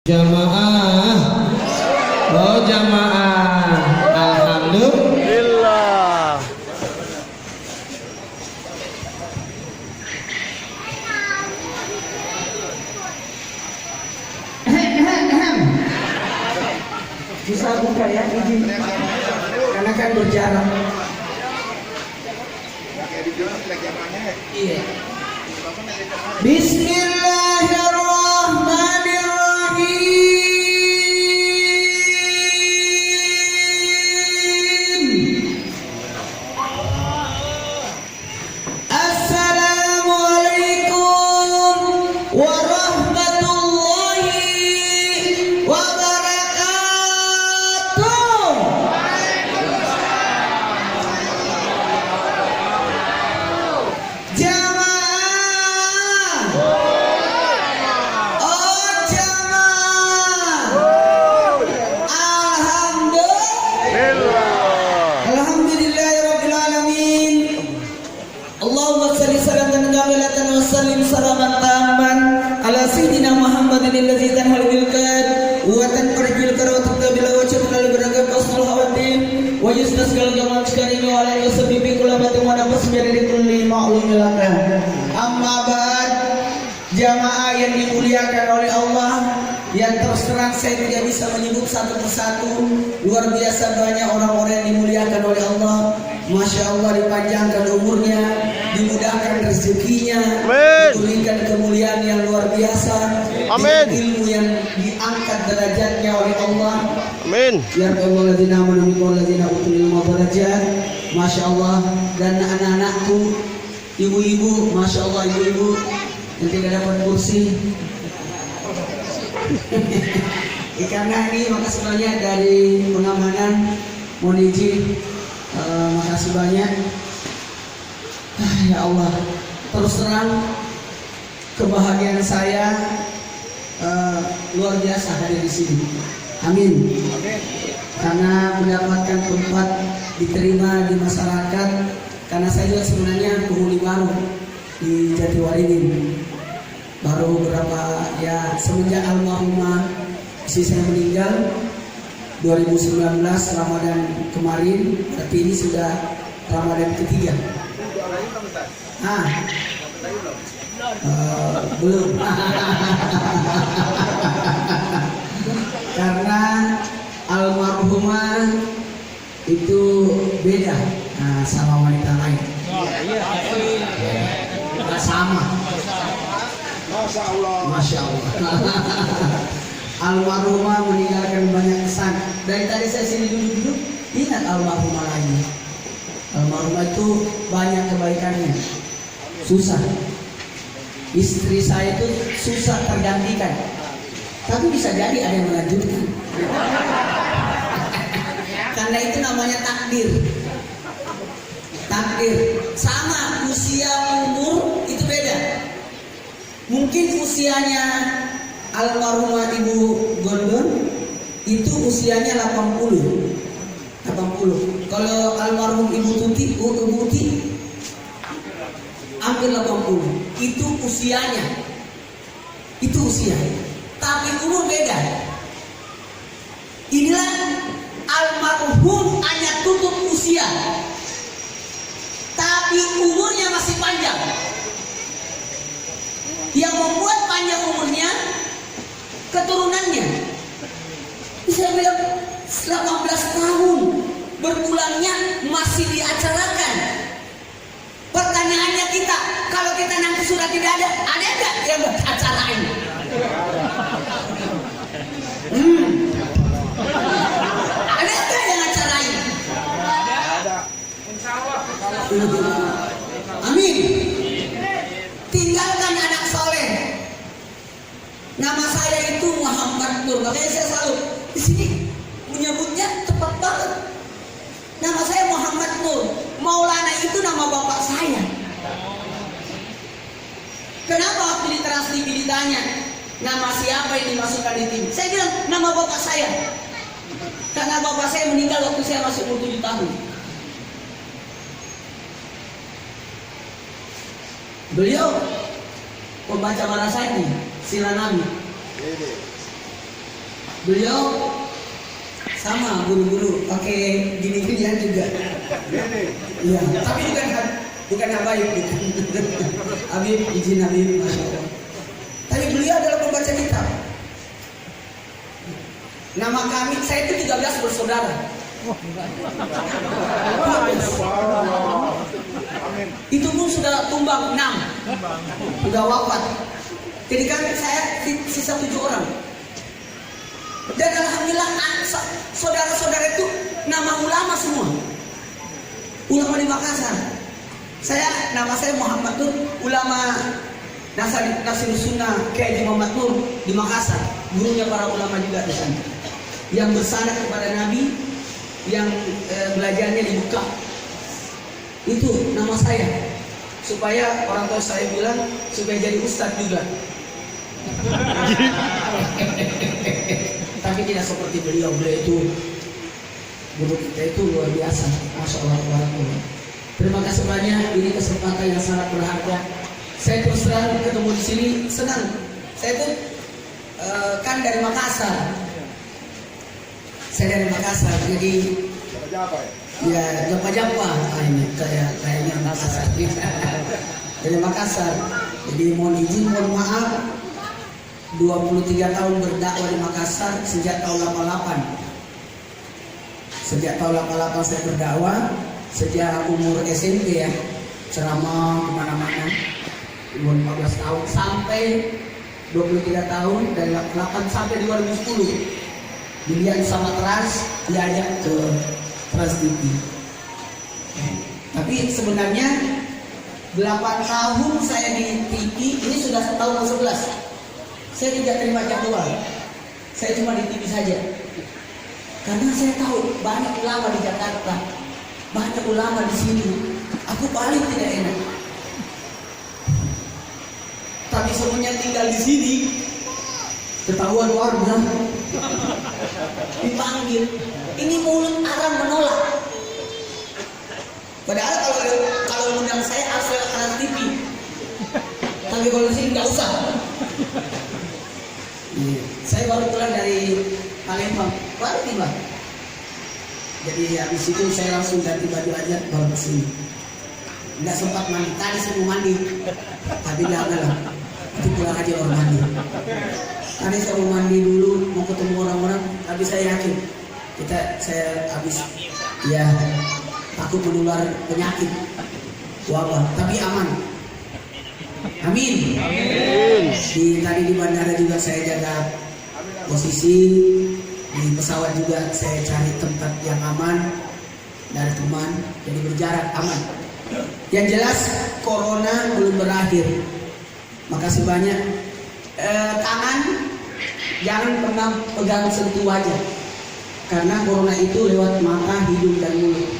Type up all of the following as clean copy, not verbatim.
Jamaah, oh jamaah, alhamdulillah. Bisa buka ya, izin. Karena kan berjarak. Iya. Bismillahirrahmanirrahim. Assalamualaikum warahmatullahi wabarakatuh. Jamaah, oh jamaah, alhamdulillahirabbil alamin. Allahumma shalli salatan kamilatan wa sallim salaman tamman ala sayyidina Muhammadin allazi tanhal bil qad wa tanfarjul karawat bil wajh al barakat qasnul hawadin wa yusnas kal jamal karim wa ala yusabbi kullabatin wa nafs bi kulli ma'lum laka. Amma ba'd, jamaah yang dimuliakan oleh Allah, yang terus terang saya tidak bisa menyebut satu persatu. Luar biasa banyak orang-orang yang dimuliakan oleh Allah. Masya Allah, dipanjangkan umurnya, dimudahkan rezekinya, diberikan kemuliaan yang luar biasa, Amin. ilmu yang diangkat derajatnya oleh Allah. Amin. Ya Allah, ladzina amanu minkum walladzina utul ilma darajat. Masya Allah. Dan anak-anakku, ibu-ibu, Masya Allah, ibu-ibu yang tidak dapat kursi. Karena ini makasih banyak dari pengamanan, mohon izin, makasih banyak. Ya Allah, terus terang kebahagiaan saya luar biasa hadir di sini. Amin. Karena mendapatkan tempat diterima di masyarakat. Karena saya juga sebenarnya penghuni baru di Jatiwaringin. Baru beberapa ya semenjak almarhumah istri saya meninggal 2019 Ramadan kemarin, berarti ini sudah Ramadan ketiga. Belum. Karena almarhumah itu beda sama wanita lain. Nggak sama. Masya Allah. Almarhumah meninggalkan banyak kesan. Dari tadi saya sini duduk-duduk, ingat almarhumah lagi. Almarhumah itu banyak kebaikannya. Susah. Istri saya itu susah tergantikan. Tapi bisa jadi ada yang melanjutkan. Karena itu namanya takdir. Takdir. Sama usia umur itu beda. Mungkin usianya almarhumah Ibu Gondon itu usianya 80. Kalau almarhum Ibu Tuti, hampir 80. Itu usianya. Itu usia. Tapi umur beda. Inilah almarhum hanya tutup usia, tapi umurnya masih panjang. Yang membuat panjang umurnya keturunannya. Bisa bilang 18 tahun berbulannya masih diacarakan. Pertanyaannya kita, kalau kita nanti sudah tidak ada nggak yang beracarain? Ada nggak yang acarain? Ada. Insya Allah. Amin. Tinggalkan anak soleh. Nama saya itu Muhammad Nur. Makanya saya selalu di sini menyebutnya tepat banget. Nama saya Muhammad Nur. Maulana itu nama bapak saya. Kenapa waktu di Trans TV ditanya nama siapa yang dimasukkan di tim? Saya bilang nama bapak saya. Karena bapak saya meninggal waktu saya masih umur 7 tahun. Beliau pembaca bahasanya sila Nabi. Beliau sama guru-guru pakai gini-ginian juga. Iya, tapi bukan Habib, bukan. Habib, izin Habib, masya Allah. Tapi beliau adalah pembaca kitab. Nama kami, saya itu 13 bersaudara. Itu pun sudah tumbang 6, sudah wafat. Jadi kan saya sisa 7 orang. Dan alhamdulillah saudara-saudara itu nama ulama semua. Ulama di Makassar. Nama saya Muhammad Nur, ulama Nasir Sunnah Kiai Muhammad Nur di Makassar. Gurunya para ulama juga di sana. Yang bersanad kepada Nabi, yang belajarnya di Mekah. Itu nama saya. Supaya orang tua saya bilang supaya jadi ustadz juga. Tapi tidak seperti beliau itu guru kita itu luar biasa, masya Allah. Terima kasih banyak, ini kesempatan yang sangat berharga. Saya terus terang ketemu di sini senang. Saya itu kan dari Makassar. Saya dari Makassar, jadi ya Japa. Ini kayaknya Makassar. Dari Makassar. Jadi mohon izin, mohon maaf. 23 tahun berdakwah di Makassar sejak tahun 88. Sejak tahun 88 saya berdakwah, sejak umur SMP ya, ceramah kemana-mana, umur 14 tahun sampai 23 tahun, dari 88 sampai 2010 dilihat sama Trans, diajak ke Trans TV. Tapi sebenarnya 8 tahun saya di TV, ini sudah tahun 11. Saya tidak terima jadwal. Saya cuma di TV saja. Karena saya tahu banyak ulama di Jakarta, banyak ulama di sini. Aku paling tidak enak. Tapi semuanya tinggal di sini, ketahuan warga, dipanggil. Ini mulut Arab menolak. Padahal kalau undang saya harus lewat Trans TV. Tapi kalau di sini nggak usah. Saya baru pulang dari Palembang, baru tiba. Jadi habis itu saya langsung ganti baju aja baru kesini. Nggak sempat mandi, tadi saya mau mandi, tapi janganlah, itu pulang aja orang mandi. Tadi saya mau mandi dulu, mau ketemu orang-orang, tapi saya yakin saya habis ya takut menular penyakit wabah, tapi aman. Amin. Tadi di bandara juga saya jaga posisi, di pesawat juga saya cari tempat yang aman dari teman, jadi berjarak aman. Yang jelas corona belum berakhir. Makasih banyak. Tangan jangan pernah pegang sentuh wajah, karena corona itu lewat mata, hidung dan mulut.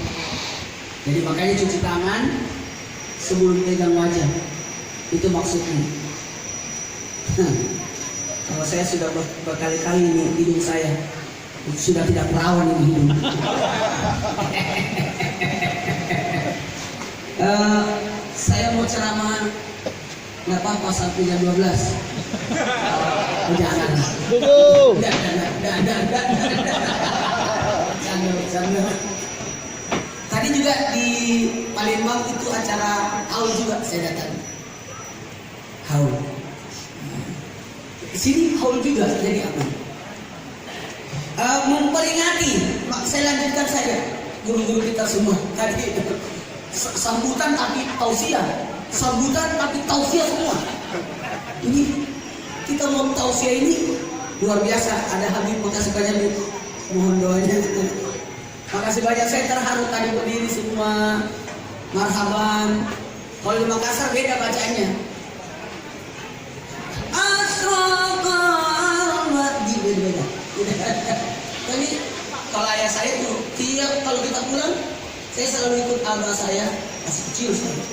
Jadi makanya cuci tangan sebelum pegang wajah. Itu maksudnya. Kalau saya sudah berkali-kali ini hidung saya sudah tidak perawan ini hidung. Saya mau ceramah nggak apa-apa sampai jam 12. Jangan. Jangan. Tadi juga di Palembang itu acara haul juga saya datang. Haul. Di sini haul juga jadi apa? Memperingati. Saya lanjutkan saja guru-guru kita semua. Tadi sambutan tapi tausiah. Sambutan tapi tausiah semua. Ini kita mau tausiah ini luar biasa. Ada Habib, makasih banyak. Mohon doanya. Makasih banyak, saya terharu tadi berdiri semua. Marhaban. Kalau di Makassar beda bacanya. Beda. Tapi kalau ayah saya itu tiap kalau kita pulang, saya selalu ikut abah saya masih kecil saya.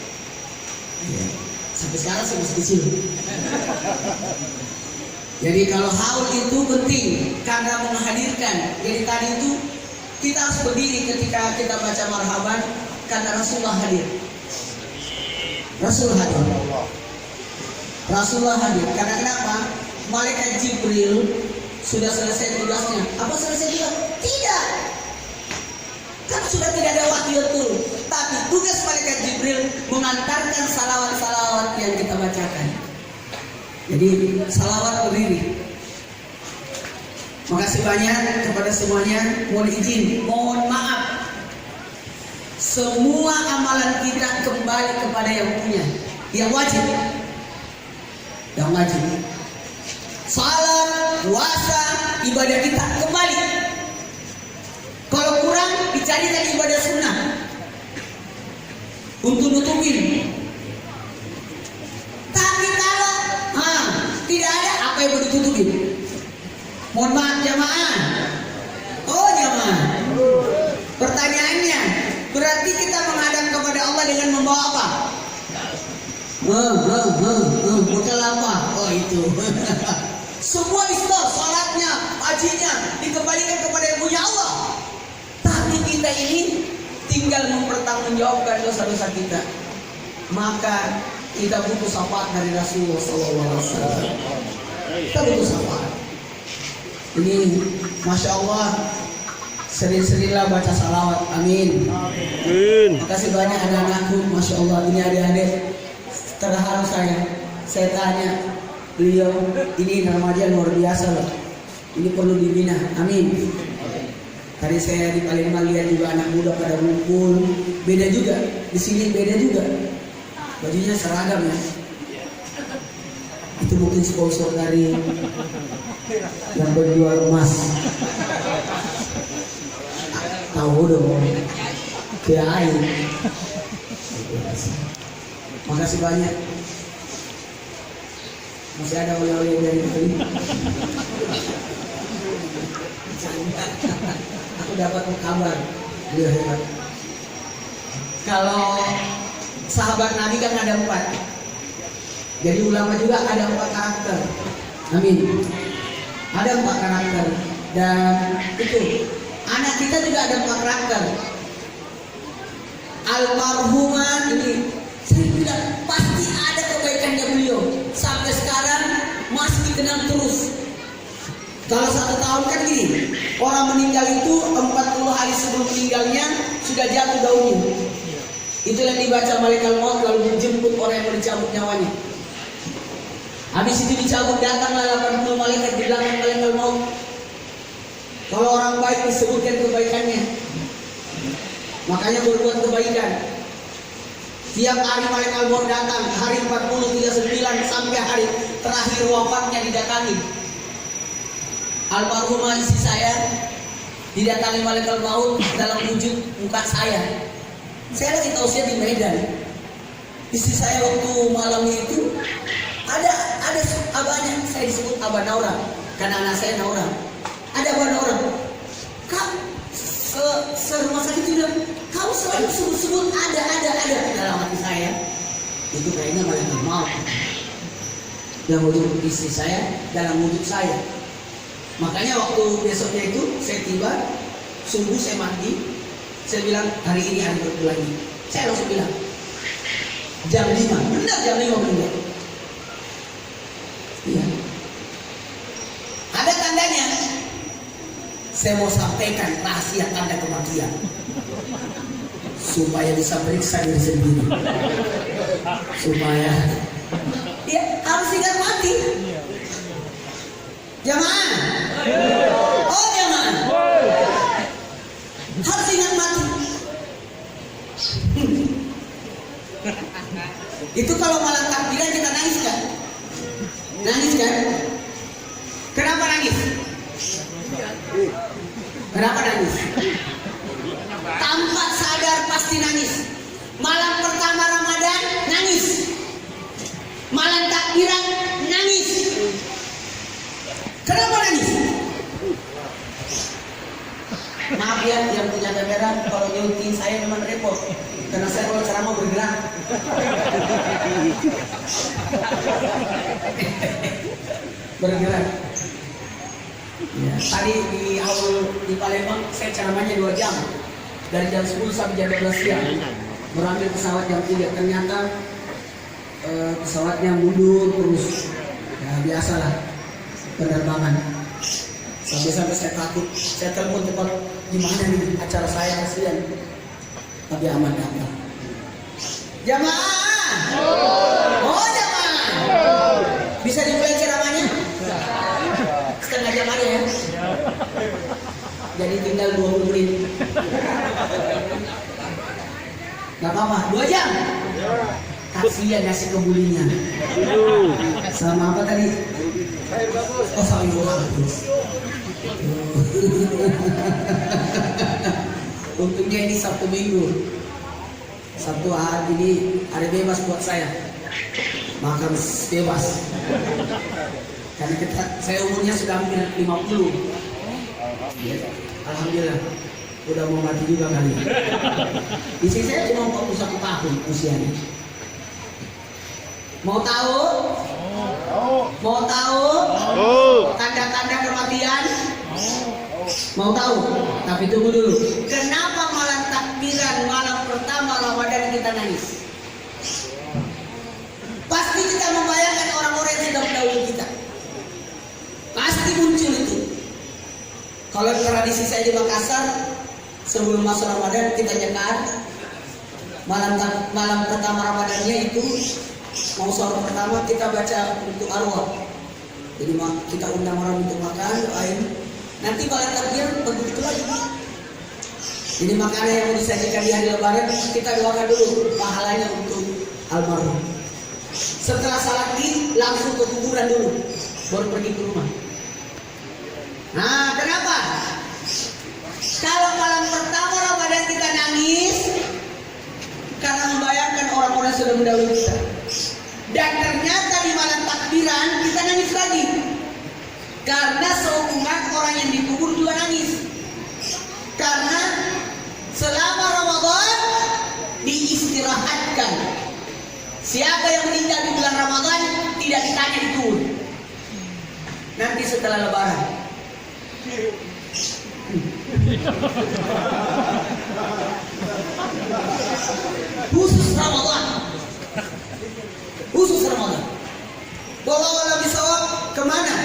Sampai sekarang saya masih kecil. Jadi kalau haul itu penting karena menghadirkan. Jadi tadi itu kita harus berdiri ketika kita baca marhaban karena Rasulullah hadir. Rasulullah hadir. Karena kenapa? Malaikat Jibril sudah selesai tugasnya. Apa selesai juga? Tidak. Kan sudah tidak ada wahyu turun. Tapi tugas malaikat Jibril mengantarkan salawat-salawat yang kita bacakan. Jadi salawat berdiri. Makasih banyak kepada semuanya. Mohon izin, mohon maaf. Semua amalan kita kembali kepada yang punya, yang wajib. Yang wajib. Salat, puasa, ibadah kita kembali. Kalau kurang, dicarikan ibadah sunnah untuk nutupin. Tapi kalau tidak ada, apa yang mau ditutupin? Mohon maaf jamaah. Oh jamaah. Pertanyaannya, berarti kita menghadap kepada Allah dengan membawa apa? Bekal apa? Oh itu. Semua istor, salatnya, hajinya dikembalikan kepada yang punya Allah. Tapi kita ini tinggal mempertanggungjawabkan dosa-dosa kita. Maka kita butuh syafaat dari Rasulullah SAW. Kita butuh syafaat. Ini Masya Allah, sering-seringlah baca salawat. Amin. Makasih banyak anak-anakku. Masya Allah, ini adik-adik terharu saya tanya beliau, ini remaja luar biasa loh, ini perlu dibina. Amin. Tadi saya di Palembang lihat juga anak muda pada ngumpul, beda juga di sini, beda juga bajunya seragam ya. Itu mungkin sponsor dari yang berjual emas. Tahu dong, kiai. Makasih banyak. Masih ada oleh-oleh dari Bali. Aku dapat kabar, beliau hebat. Kalau sahabat Nabi kan ada 4. Jadi ulama juga ada 4 karakter. Amin. Ada 4 karakter. Dan itu anak kita juga ada 4 karakter. Almarhumah ini saya bilang pasti ada kebaikannya beliau. Sampai sekarang masih dikenal terus. Kalau 1 tahun kan gini, orang meninggal itu 40 hari sebelum meninggalnya sudah jatuh daunnya. Itu yang dibaca malaikat maut lalu menjemput orang yang mau dicabut nyawanya. Habis itu dicabut, datanglah 80 malaikat di belakang malaikat maut. Kalau orang baik disebutkan kebaikannya, makanya berbuat kebaikan. Tiap hari malaikat maut datang, hari 40, 39 sampai hari terakhir wafatnya didatangi. Almarhumah istri saya didatangi malaikat maut dalam wujud muka saya. Saya lagi tausiah di Medan. Istri saya waktu malam itu ada abahnya, saya disebut Abah Naura karena anak saya Naura. Ada Abah Naura. Kau serumah sakit itu kau selalu sebut-sebut ada dalam hati saya. Itu kayaknya malaikat maut yang wujud istri saya dalam wujud saya. Makanya waktu besoknya itu saya tiba, subuh saya mandi, saya bilang hari ini hari berpulang lagi. Saya langsung bilang jam 5, benar jam 5 meninggal. Iya. Ada tandanya. Saya mau sampaikan rahasia tanda kematian supaya bisa periksa diri sendiri. Supaya ya harus ingat mati. Jamaah. Oh jamaah. Harus ingat mati. Itu kalau malam takbiran kita nangis kan? Nangis kan? Kenapa nangis? Kenapa nangis? Tanpa sadar pasti nangis. Malam pertama Ramadan nangis. Malam takbiran nangis. Kenapa nangis? Maaf ya yang punya kamera, kalau nyuting saya memang repot karena saya kalau ceramah bergerak. Bergerak. Ya, tadi di awal di Palembang saya ceramahnya 2 jam dari jam 10 sampai jam 12 siang. Merambil pesawat jam 3, ternyata pesawatnya mundur terus. Ya biasalah penerbangan. Sampai saya takut, saya telepon cepat, gimana nih acara saya, kasihan. Tapi aman datang. Jamaah, oh jamaah, bisa dimulai ceramahnya? Setengah jam aja ya. Jadi tinggal 20 menit. Gak apa-apa, 2 jam. Kasihan nasi kebulinya. Sama apa tadi? Oh, sayur bagus. Untungnya ini Sabtu Minggu. Sabtu hari ini hari bebas buat saya. Makan bebas. Karena saya umurnya sudah hampir 50. Ya, alhamdulillah. Udah mau mati juga kali. Isi saya cuma 41 tahun usianya. Mau tahu? Mau tahu? Tanda-tanda kematian? Mau tahu? Tapi tunggu dulu. Kenapa malam takbiran malam pertama Ramadan kita nangis? Pasti kita membayangkan orang-orang yang sudah mendahului kita. Pasti muncul itu. Kalau tradisi saya di Makassar, sebelum masuk Ramadan kita nyekar. Malam pertama Ramadannya itu mau sahur pertama kita baca untuk arwah. Jadi kita undang orang untuk makan, doain. Nanti malam takbir begitu lagi. Jadi makanan yang mau disajikan di hari Lebaran kita doakan dulu pahalanya untuk almarhum. Setelah salat Id langsung ke kuburan dulu, baru pergi ke rumah. Nah, kenapa? Kalau malam pertama Ramadan kita nangis karena membayangkan orang-orang yang sudah mendahului kita. Dan ternyata di malam takbiran kita nangis lagi. Karena seumat orang yang dikubur juga nangis. Karena selama Ramadan diistirahatkan. Siapa yang meninggal di bulan Ramadan tidak ditanya dikubur. Nanti setelah Lebaran. Khusus Ramadan. Khusus Ramadan. Walau alam bisawab kemana?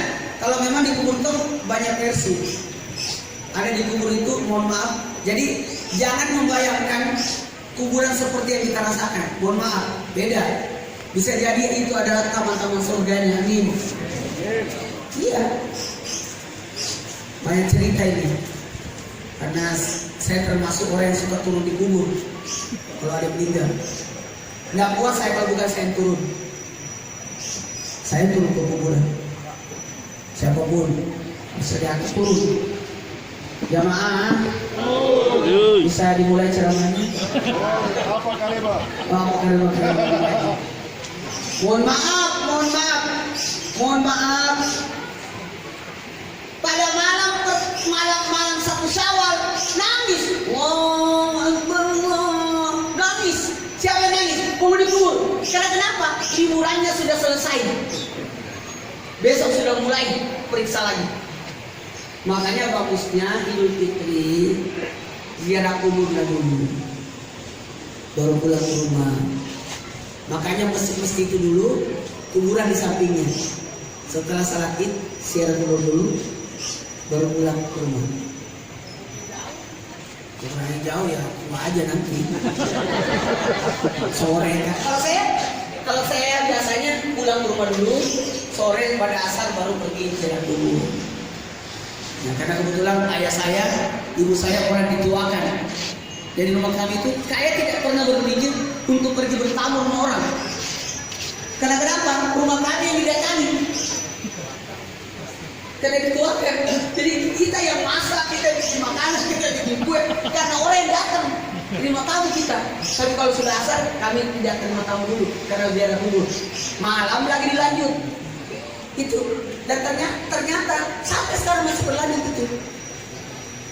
Kalau memang dikubur itu banyak versi. Ada dikubur itu, mohon maaf. Jadi jangan membayangkan kuburan seperti yang kita rasakan. Mohon maaf, beda. Bisa jadi itu adalah taman-taman surganya. Amin. Iya. Banyak cerita ini. Karena saya termasuk orang yang suka turun di kubur. Kalau ada meninggal, nggak puas saya kalau bukan saya yang turun. Saya turun ke kuburan. Siapapun bisa diangkat turun. Jamaah, bisa dimulai ceramahnya. Mohon maaf. Pada malam 1 Syawal nangis. Nangis. Siapa yang nangis? Penghuni kubur. Karena kenapa? Liburannya sudah selesai. Besok sudah mulai periksa lagi. Makanya bagusnya Idul Fitri ziarah kubur dulu, baru pulang ke rumah. Makanya mesti itu dulu, kuburan di sampingnya. Setelah salat Id ziarah kubur dulu, baru pulang ke rumah. Kurangnya jauh ya, cuma aja nanti sore kan. Kalau saya biasanya pulang ke rumah dulu, sore pada asar baru pergi ziarah kubur. Nah, karena kebetulan ayah saya, ibu saya orang dituakan. Jadi rumah kami itu kayak tidak pernah berpikir untuk pergi bertamu sama orang. Karena kenapa? Rumah kami yang didatangi. Karena dituakan. Jadi kita yang masak, kita bikin makanan, kita bikin kue. Karena orang yang datang terima tamu kita. Tapi kalau sudah asar, kami tidak terima tamu dulu karena biar kubur. Malam lagi dilanjut. Itu. Dan ternyata sampai sekarang masih berlanjut itu.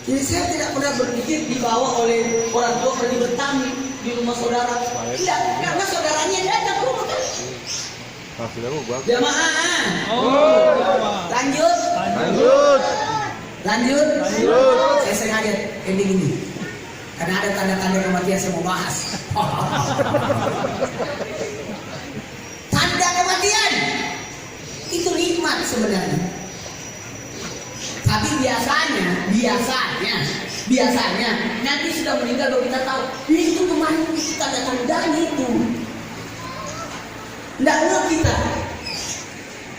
Jadi saya tidak pernah berpikir dibawa oleh orang tua pergi bertamu di rumah saudara. Tidak, karena saudaranya datang ke rumah kan. Jamaah. Lanjut. Saya sengaja ending ini. Karena ada tanda-tanda kematian saya mau bahas. Tanda kematian itu nikmat sebenarnya. Tapi biasanya nanti sudah meninggal baru kita tahu itu kemarin kita datang dari itu. Nggak mau kita.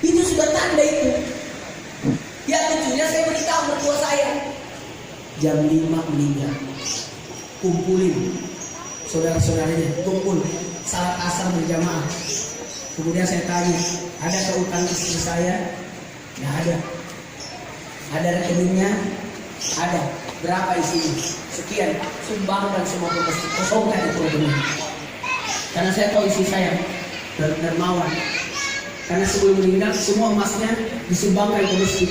Itu sudah tanda itu. Ya lucunya saya beritahu mertua saya. Jam 5 meninggal. Kumpulin saudara-saudaranya, kumpul salat asar berjamaah. Kemudian saya tanya, ada utang istri saya? Nggak ada. Ada rekeningnya? Ada. Berapa isinya? Sekian. Sumbangkan semua ke masjid. Kosongkan itu rekening. Karena saya tahu istri saya dermawan. Karena sebelum meninggal semua emasnya disumbangkan ke masjid.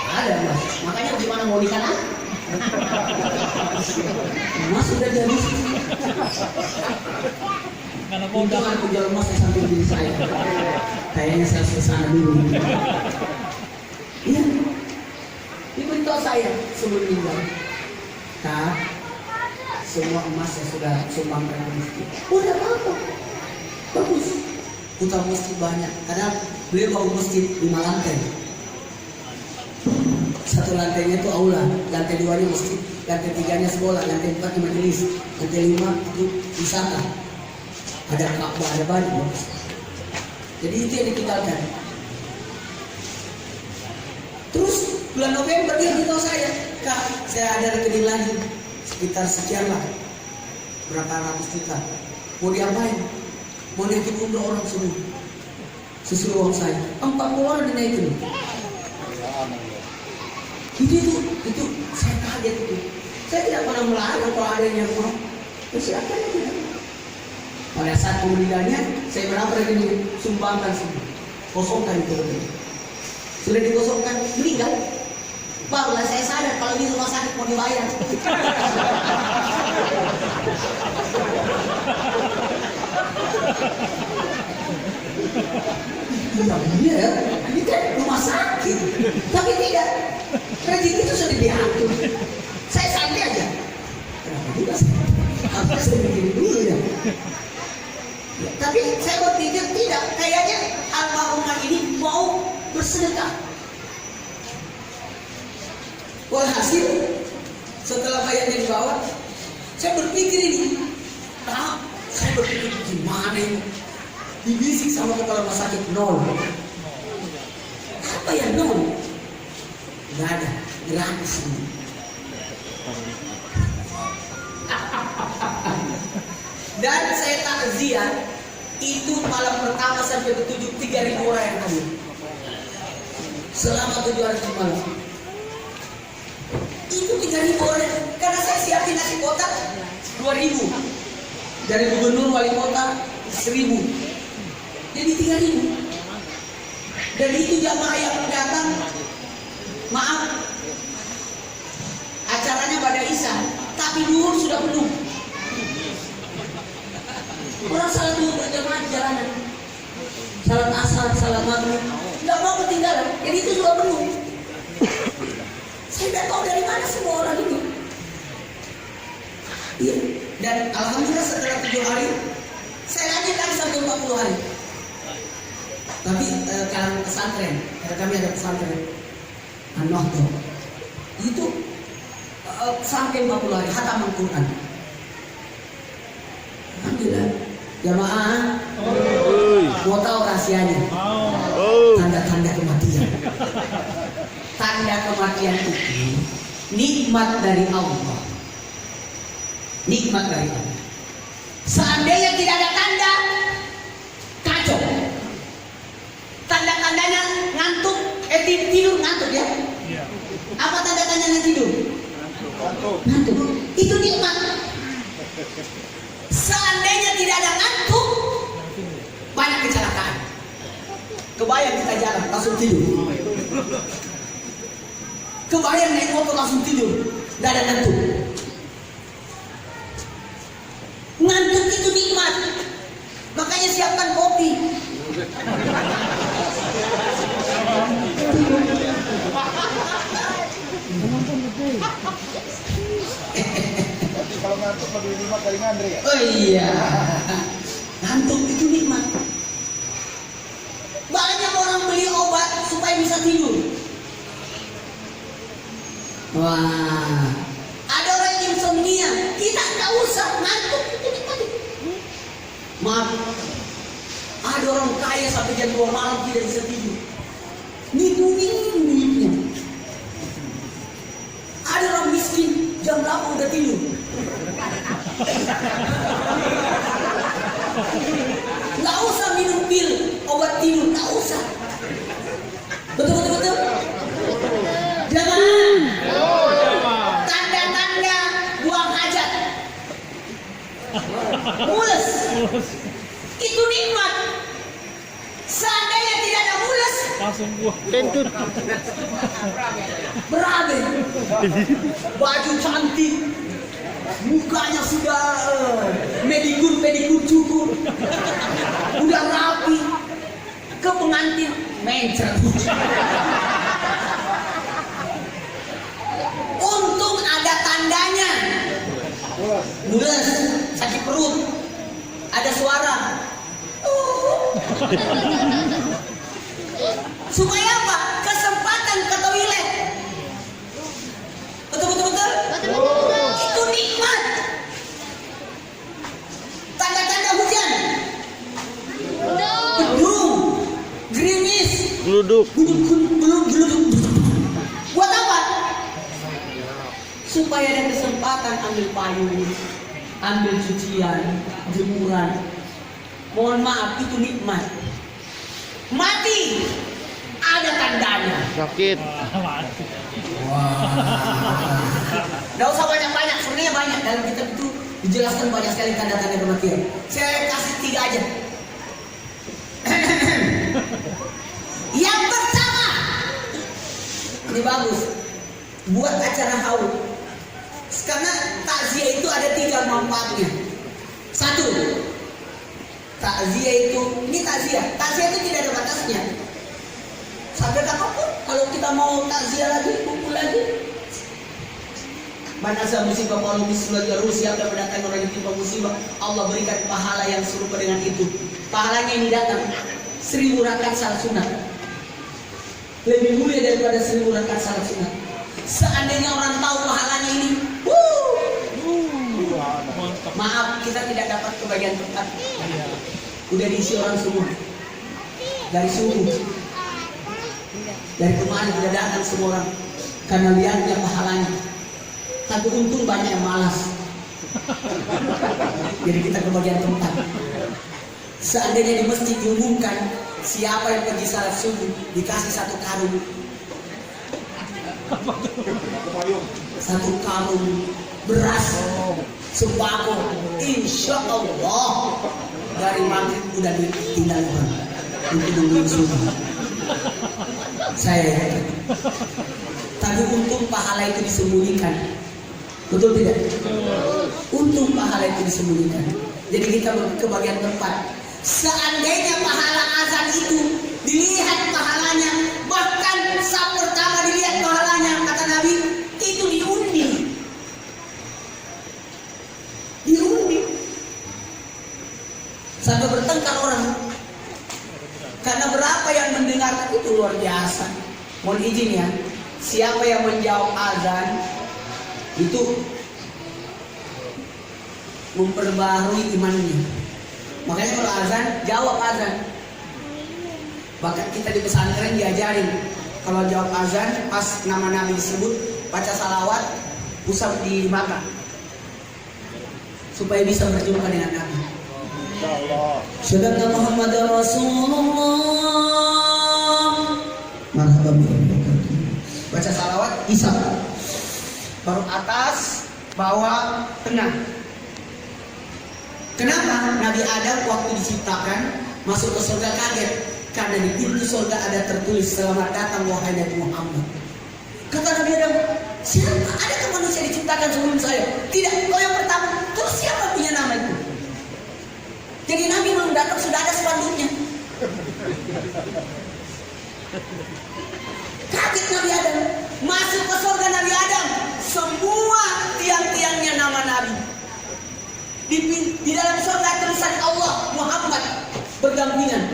Ada mas. Makanya gimana mau nikah? Mas sudah jadi. Untung aku jual emas sampai diri saya. Kayaknya saya kesana dulu. Iya. Diberitahu saya sebelum meninggal. Kak, semua emas yang sudah sumbangkan ke masjid. Udah apa? Bagus. Putar masjid banyak. Karena beliau bangun masjid 5 lantai. Satu lantainya itu aula, lantai 2-nya masjid, lantai 3-nya sekolah, lantai 4-nya majelis, lantai 5 itu wisata. Ada Ka'bah, ada banyak. Jadi itu yang ditinggalkan. Terus bulan November dia beritahu saya, Kak, saya ada rekening lagi sekitar sekian lah, berapa ratus juta. Mau diapain? Mau naikin umroh orang semua. Sesuai uang saya. 40 orang dinaikin. Itu saya kaget itu. Saya tidak pernah melarang kalau ada yang mau. Silakan aja. Pada saat meninggalnya, saya berapa rekening sumbangkan semua. Kosongkan itu rekening. Sudah dikosongkan, meninggal. Barulah saya sadar kalau di rumah sakit mau dibayar. Iya, ini kan rumah sakit. Tapi tidak. Rezeki itu sudah diatur. Saya santai aja. Kenapa juga sih? Apa saya bikin dulu ya? Tapi saya berpikir tidak. Kayaknya almarhumah ini mau bersedekah. Walhasil setelah mayatnya dibawa, saya berpikir ini. Saya berpikir gimana ini? Dibisik sama kepala rumah sakit 0. Apa ya 0? Nggak ada, gratis ini. Dan saya takziah itu malam pertama sampai ke-7 3.000 orang yang hadir. Selama 7 hari malam. Itu 3.000 orang. Karena saya siapin nasi kotak 2.000. Dari gubernur wali kota 1.000. Jadi 3.000. Dan itu jamaah yang datang. Maaf, acaranya pada Isya, tapi duhur sudah penuh. Orang salat duhur berjamaah di jalanan, salat asar, salat maghrib, nggak mau ketinggalan. Jadi itu sudah penuh. Saya tidak tahu dari mana semua orang itu. Iya. Dan alhamdulillah setelah 7 hari, saya lanjut lagi sampai 40 hari. Tapi kalau pesantren, karena kami ada pesantren. An-Nahdha itu sampai 40 hari khatam Al-Quran. Alhamdulillah. Jamaah mau tahu rahasianya? Tanda-tanda kematian. Tanda kematian itu nikmat dari Allah. Nikmat dari Allah. Seandainya tidak ada tanda, kacau. Tanda-tandanya ngantuk, tidur ngantuk ya. Apa tanda-tandanya tidur? Ngantuk. Itu nikmat. Seandainya tidak ada ngantuk, banyak kecelakaan. Kebayang kita jalan langsung tidur. Kebayang naik motor langsung tidur, tidak ada ngantuk. Ngantuk itu nikmat. Makanya siapkan kopi. Kalau ngantuk lebih nikmat dari ngandre ya? Oh iya, ngantuk itu nikmat. Banyak orang beli obat supaya bisa tidur. Wah, ada orang yang insomnia, kita nggak usah ngantuk, kita nikmati. Maaf, ada orang kaya sampai jam 2 malam tidak bisa tidur. Nidungin duitnya. Ada orang miskin, jam berapa udah tidur. Nggak usah minum pil, obat tidur, nggak usah. Betul. Jangan. Tanda-tanda buang hajat. Mules. Itu nikmat. Seandainya tidak ada mules, langsung buah kentut. berabe. Baju cantik, mukanya sudah pedikur cukur, udah rapi. Ke pengantin mencret. Untung ada tandanya. Mules, sakit perut, ada suara. Supaya apa? Kesempatan ke toilet. Betul. Itu nikmat. Tanda-tanda hujan. Gedung, gerimis, Geluduk. Buat apa? Supaya ada kesempatan ambil payung, ambil cucian, jemuran. Mohon maaf, itu nikmat. Mati, ada tandanya. Sakit. Nggak usah banyak-banyak, sebenarnya banyak. Dalam kitab itu dijelaskan banyak sekali tanda-tanda kematian. Saya kasih 3 aja. Yang pertama, ini bagus, buat acara haul. Karena takziah itu ada 3 manfaatnya. 1, takziah itu, ini takziah itu tidak ada batasnya. Sampai kapanpun kalau kita mau takziah lagi, kumpul lagi. Manasa musibah kalau musibah Rusia dan mendatang orang yang timpa musibah, Allah berikan pahala yang serupa dengan itu. Pahalanya ini datang 1000 rakaat salat sunat. Lebih mulia daripada 1000 rakaat salat sunat. Seandainya orang tahu pahalanya ini, maaf, kita tidak dapat kebagian tempat. Udah diisi orang semua. Dari subuh, dari kemarin sudah datang semua orang. Karena lihatnya pahalanya. Tapi untung banyak yang malas. Jadi kita kebagian tempat. Seandainya di masjid diumumkan, siapa yang pergi salat subuh dikasih 1 karung. 1 karung beras, sembako, insya Allah dari maghrib udah ditinggal orang untuk nungguin subuh. Saya yakin. Tapi untung pahala itu disembunyikan. Betul tidak? Untung pahala itu disembunyikan. Jadi kita kebagian tempat. Seandainya pahala azan itu dilihat pahalanya, bahkan saat pertama dilihat pahalanya, kata Nabi, itu diundi. Sampai bertengkar orang. Karena berapa yang mendengarkan itu luar biasa. Mohon izin ya, siapa yang menjawab azan itu memperbarui imannya. Makanya kalau azan, jawab azan. Bahkan kita di pesantren diajarin, kalau jawab azan pas nama Nabi disebut, baca salawat, usap di mata, supaya bisa berjumpa dengan Nabi. Syahadu Muhammad Rasulullah. Marhaban. Baca salawat, isap. Baru atas, bawah, tengah. Kenapa Nabi Adam waktu diciptakan masuk ke surga kaget? Karena di pintu surga ada tertulis, selamat datang wahai Nabi Muhammad. Kata Nabi Adam, siapa? Adakah manusia diciptakan sebelum saya? Tidak, kau yang pertama. Terus siapa punya nama itu? Jadi Nabi belum datang sudah ada spanduknya. Kaget Nabi Adam. Masuk ke surga Nabi Adam, semua tiang-tiangnya nama Nabi. Di dalam surga tulisan Allah Muhammad berdampingan.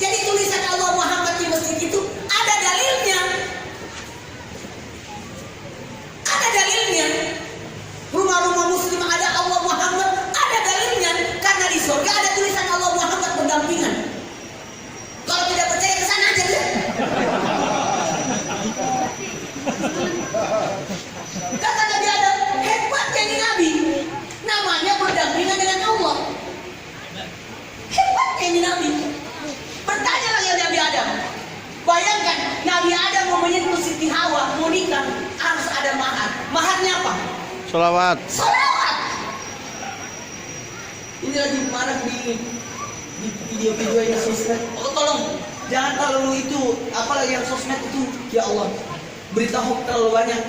Jadi tulisan Allah Muhammad di masjid itu ada dalilnya. Sholawat. Salawat. Ini lagi marah di video-video yang sosmed. Oh, tolong jangan terlalu itu, apalagi yang sosmed itu, ya Allah, berita hoax terlalu banyak.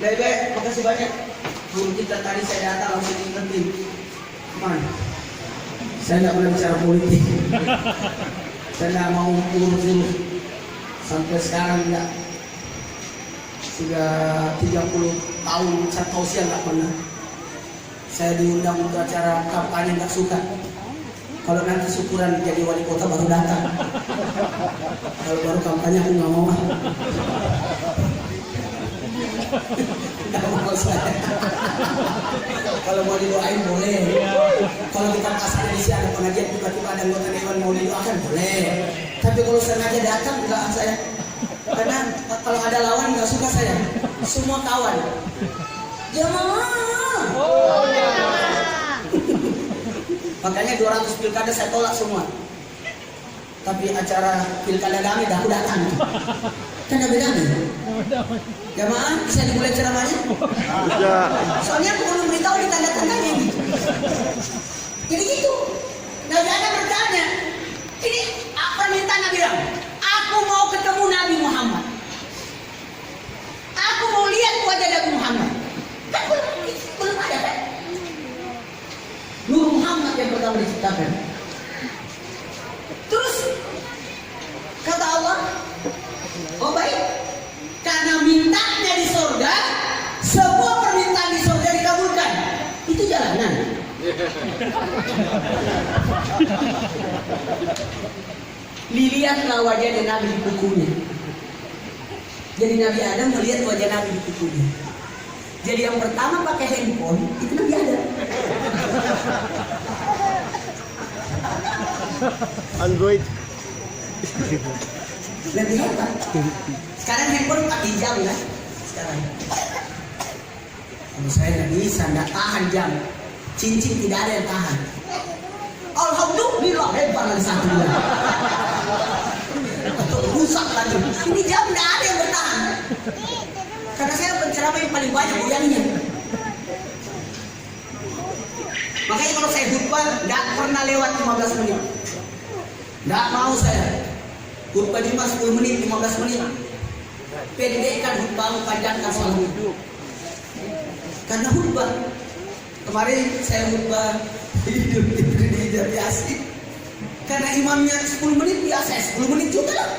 Lebih baik, makasih banyak. Guru kita tadi saya datang langsung ingetin, man, saya nggak pernah bicara politik. Saya nggak mau urus dulu. Sampai sekarang nggak. Sudah 30 tahun saya tausiah nggak pernah. Saya diundang untuk acara kampanye nggak suka. Kalau nanti syukuran jadi wali kota baru datang. Kalau baru kampanye aku nggak mau. Nggak mau saya. Kalau mau didoain boleh. Kalau kita pasang di sini ada pengajian tiba-tiba ada anggota dewan mau didoakan boleh. Tapi kalau sengaja datang nggak saya. Karena kalau ada lawan nggak suka saya. Semua kawan. Jamaah. Makanya 200 pilkada saya tolak semua. Tapi acara pilkada damai aku datang. Kan damai. Jamaah, bisa dimulai ceramahnya? Ya. Soalnya aku belum beritahu di tanda-tandanya gitu. Jadi gitu. Nabi Adam bertanya, ini apa permintaan Nabi bilang? Aku mau ketemu Nabi Muhammad. Aku mau lihat wajah Nabi Muhammad. Kan belum ada kan? Nur Muhammad yang pertama diciptakan. Terus kata Allah, oh baik, karena mintanya di surga, semua permintaan di surga dikabulkan. Itu jalanan. Dilihatlah wajah Nabi di bukunya. Jadi Nabi Adam melihat wajah Nabi di bukunya. Jadi yang pertama pakai handphone itu Nabi Adam. Android. Lebih hebat. Sekarang handphone pakai jam ya. Sekarang. Kalau saya nggak bisa, nggak tahan jam. Cincin tidak ada yang tahan. Alhamdulillah hebat lagi satu bulan. Atau rusak lagi. Ini jam nggak ada yang bertahan. Karena saya penceramah yang paling banyak goyangnya. Makanya kalau saya khutbah nggak pernah lewat 15 menit. Nggak mau saya. Khutbah cuma 10 menit, 15 menit. Pendekkan khutbah, panjangkan selalu. Karena khutbah. Kemarin saya khutbah hidup di Yasin. Karena imamnya 10 menit biasa, 10 menit juga lah.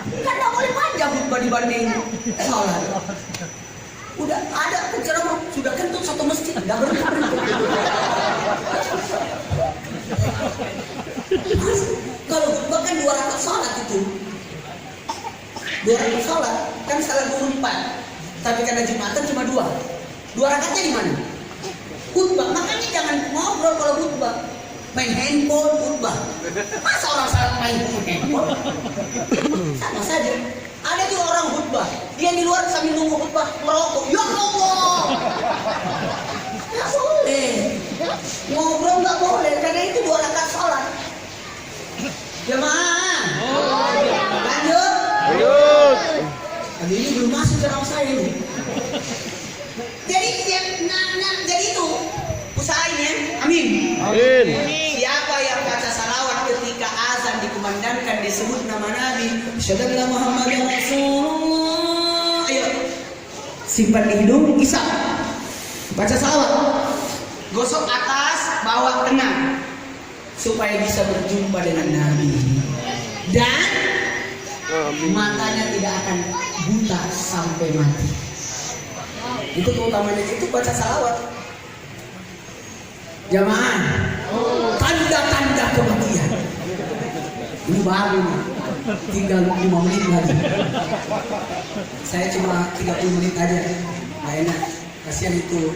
Karena boleh panjang khutbah dibanding sholat. Udah ada penceramah sudah kentut satu masjid, nggak berhenti. Kalau khutbah kan 2 rakaat sholat itu, 2 rakaat sholat kan salah guru 4. Tapi karena Jumatan cuma 2. 2 rakaatnya di mana? Khutbah. Makanya jangan ngobrol kalau khutbah. Main handphone khutbah. Masa orang salah main handphone? Sama saja. Ada juga orang khutbah. Dia di luar sambil nunggu khutbah merokok. Ya Allah. Nggak boleh. Ngobrol nggak boleh karena itu 2 rakaat sholat. Jemaah. Lanjut. Lanjut. Hari ini belum masuk ceramah saya ini. Jadi jadi itu usahainnya. Amin. Amin. Siapa yang baca salawat ketika azan dikumandangkan disebut nama Nabi, asyhadu anna Muhammadar Rasulullah. Ayo. Simpan di hidung, isap. Baca salawat. Gosok atas, bawah tengah supaya bisa berjumpa dengan Nabi. Dan matanya tidak akan buta sampai mati. Itu keutamanya, itu baca salawat. Jamaah, tanda-tanda kematian. Ini baru, tinggal 5 menit lagi. Saya cuma 30 menit aja, nggak enak. Kasihan itu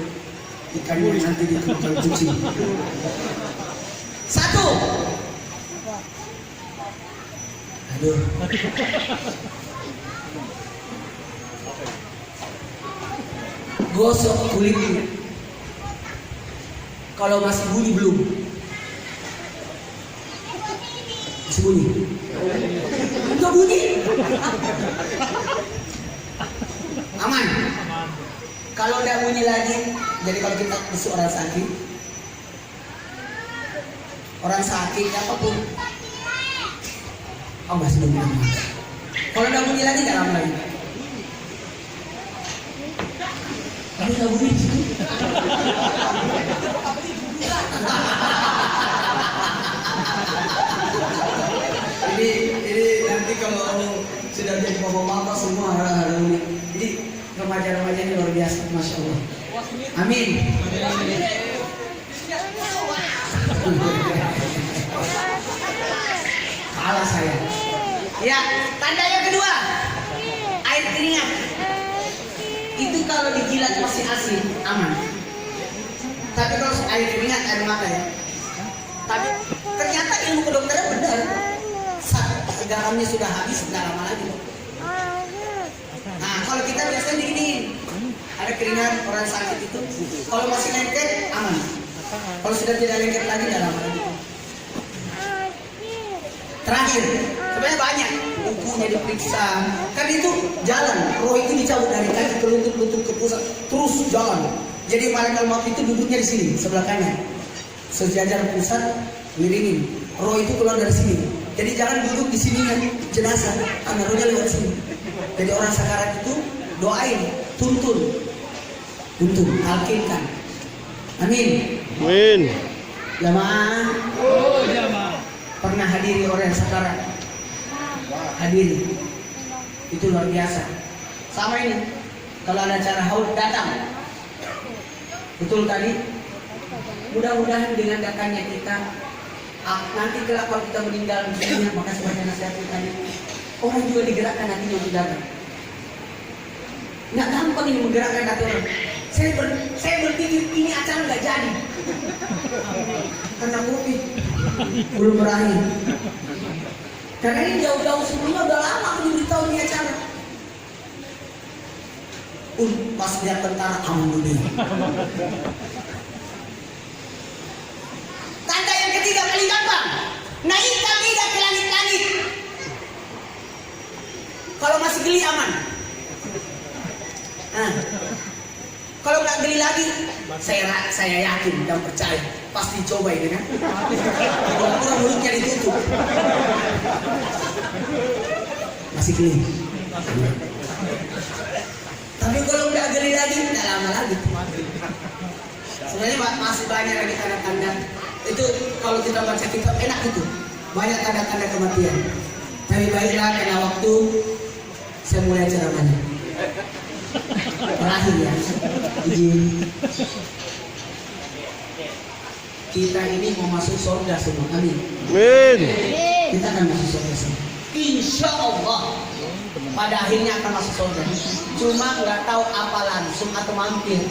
ikannya nanti ditemukan kucing. 1. Aduh. Gosok kulitnya. Kalau masih bunyi belum? Masih bunyi? Enggak bunyi? Aman. Kalau udah bunyi lagi, jadi kalau kita besuk orang sakit apapun, oh masih belum bilang. Kalau udah bunyi lagi nggak lama lagi. Kalau udah bunyi di situ. ini nanti kalau sudah jadi bapak-bapak semua hari ini. Jadi remaja-remaja ini luar biasa, masya Allah. Amin. Salah saya. Ya, tanda yang kedua, air keringat. Itu kalau dijilat masih asin, aman. Tapi kalau air keringat, air mata ya. Tapi ternyata ilmu kedokteran benar. Saat garamnya sudah habis, tidak lama lagi. Nah, kalau kita biasanya diginiin, ada keringat orang sakit itu, kalau masih lengket, aman. Kalau sudah tidak lengket lagi, tidak lama lagi. Terakhir, sebenarnya banyak bukunya diperiksa. Kan itu jalan, roh itu dicabut dari kaki ke lutut ke pusat, terus jalan. Jadi malaikat maut itu duduknya di sini, sebelah kanan. Sejajar pusat, miringin. Roh itu keluar dari sini. Jadi jangan duduk di sini jenazah, karena rohnya lewat sini. Jadi orang sakarat itu doain, tuntun, talkinkan. Amin. Amin. Jamaah. Pernah hadiri orang sakarat? Hadiri. Itu luar biasa. Sama ini. Kalau ada acara haul datang. Betul tadi. Mudah-mudahan dengan datangnya kita, nanti kelak kalau kita meninggal dunia, maka sebagai nasihat kita ini, orang juga digerakkan nantinya untuk datang. Nggak gampang ini menggerakkan hati orang. Saya berpikir ini acara nggak jadi. Karena COVID belum berakhir. Karena ini jauh-jauh sebelumnya udah lama aku diberitahu ini acara. Pas lihat tentara aman dunia. Tanda yang ketiga paling gampang. Naikkan lidah ke langit-langit. Kalau masih geli aman. Nah, kalau nggak geli lagi, saya yakin dan percaya pasti coba ini kan. Orang mulutnya ditutup. Masih geli. Tapi kalau nggak geli lagi, nggak lama lagi. Sebenarnya masih banyak lagi tanda-tanda. Itu kalau kita baca kitab enak itu, banyak tanda-tanda kematian. Tapi baiklah karena waktu, saya mulai ceramahnya. Terakhir ya, izin. Kita ini mau masuk surga semua, amin. Amin. Kita akan masuk surga semua. Insya Allah. Pada akhirnya akan masuk surga. Cuma nggak tahu apa langsung atau mampir.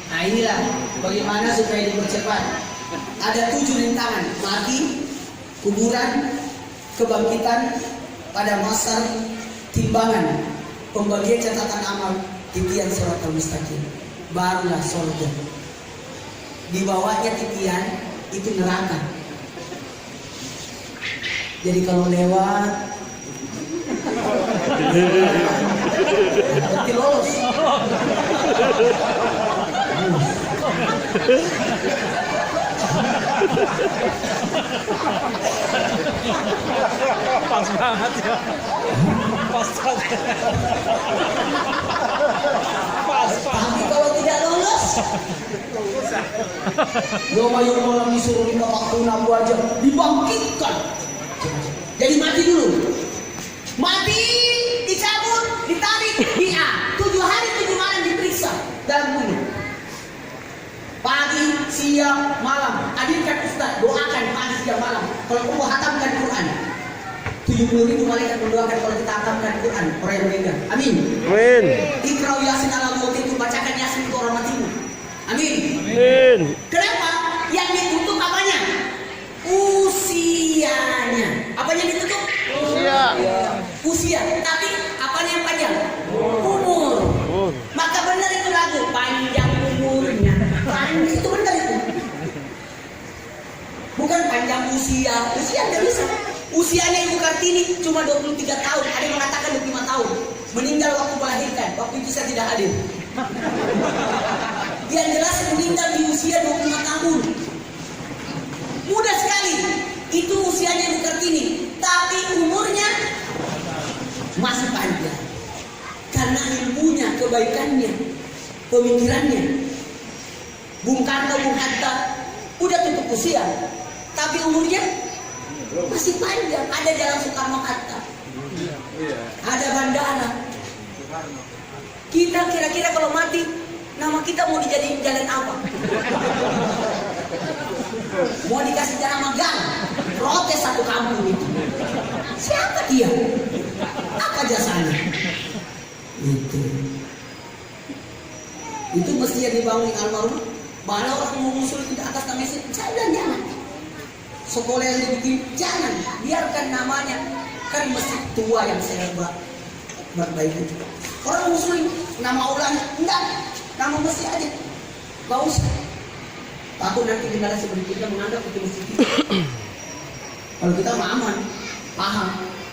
Nah inilah bagaimana supaya dipercepat. Ada 7 rintangan: mati, kuburan, kebangkitan, pada masa timbangan, pembagian catatan amal, titian siratal mustaqim, barulah surga. Di bawahnya titian itu neraka. Jadi kalau lewat berarti lolos. Pas banget ya. Pas banget. Tapi kalau tidak lolos, Yoma orang disuruh lima waktu nabu aja dibangkitkan. Jadi mati dulu. Mati, dicabut, ditarik, 7 hari 7 malam diperiksa dalam bumi. Pagi, siang, malam. Hadirkan ustaz, doakan pagi, siang, malam. Kalau kamu hatamkan Quran, 70.000 malaikat mendoakan kalau kita hatamkan Quran orang yang meninggal. Amin. Amin. Iqra Yasin ala maut itu, bacakan Yasin untuk orang matimu. Amin. Amin. Kenapa? Yang ditutup apanya? Usianya. Apanya ditutup? Usia. Usia. Tapi apanya yang panjang? Umur. Maka benar itu lagu, panjang umurnya. Panjang itu benar itu. Bukan panjang usia. Usia nggak bisa. Usianya Ibu Kartini cuma 23 tahun. Ada yang mengatakan 25 tahun. meninggal waktu melahirkan. Waktu itu saya tidak hadir. Yang jelas meninggal di usia 25 tahun. Mudah sekali. Itu usianya Ibu Kartini. Tapi umurnya masih panjang. Karena ilmunya, kebaikannya, pemikirannya. Bung Karno, Bung Hatta udah tutup usia. Tapi umurnya masih panjang. Ada Jalan Soekarno-Hatta. Ada bandara. Kita kira-kira kalau mati, nama kita mau dijadiin jalan apa? Mau dikasih nama gang? Protes satu kampung itu. Siapa dia? Apa jasanya? Itu mesti yang dibangun almarhum. Mana orang mau musul di atas nama itu? Jangan. Sekolah yang dibikin, jangan. Biarkan namanya. Kan mesti tua yang saya berbaiki. Orang muslim nama ulangnya enggak, nama mesti aja. Gak usah. Takut nanti generasi berikutnya menganggap itu mesti kita. Kalau kita mah aman, paham,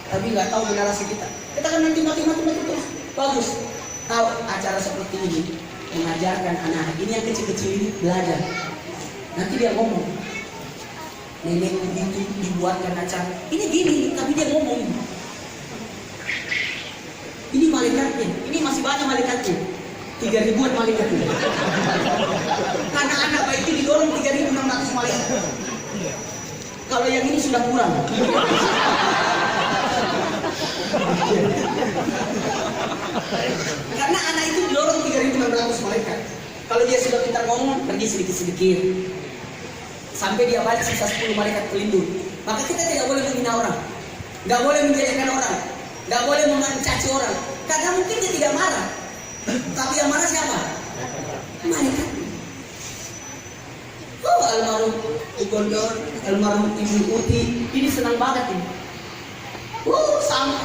tapi nggak tahu generasi kita. Kita kan nanti mati terus. Bagus. Tahu acara seperti ini mengajarkan anak-anak ini yang kecil-kecil ini belajar. Nanti dia ngomong. Nenek begitu dibuatkan acara. Ini gini, tapi dia ngomong. Ini malaikatnya. Ini masih banyak malaikatnya. 3.000-an malaikatnya. Karena anak baik itu didorong 3.600 malaikat. Kalau yang ini sudah kurang. Karena anak itu didorong 3.600 malaikat. Kalau dia sudah pintar ngomong, pergi sedikit-sedikit. Sampai dia balik sisa 10 malaikat pelindung. Maka kita tidak boleh menghina orang, nggak boleh menjelekan orang, nggak boleh mencaci orang. Karena mungkin dia tidak marah, tapi yang marah siapa? Malaikat. Oh, almarhum Ibu Gondor, almarhum Ibu Uti, ini senang banget ini.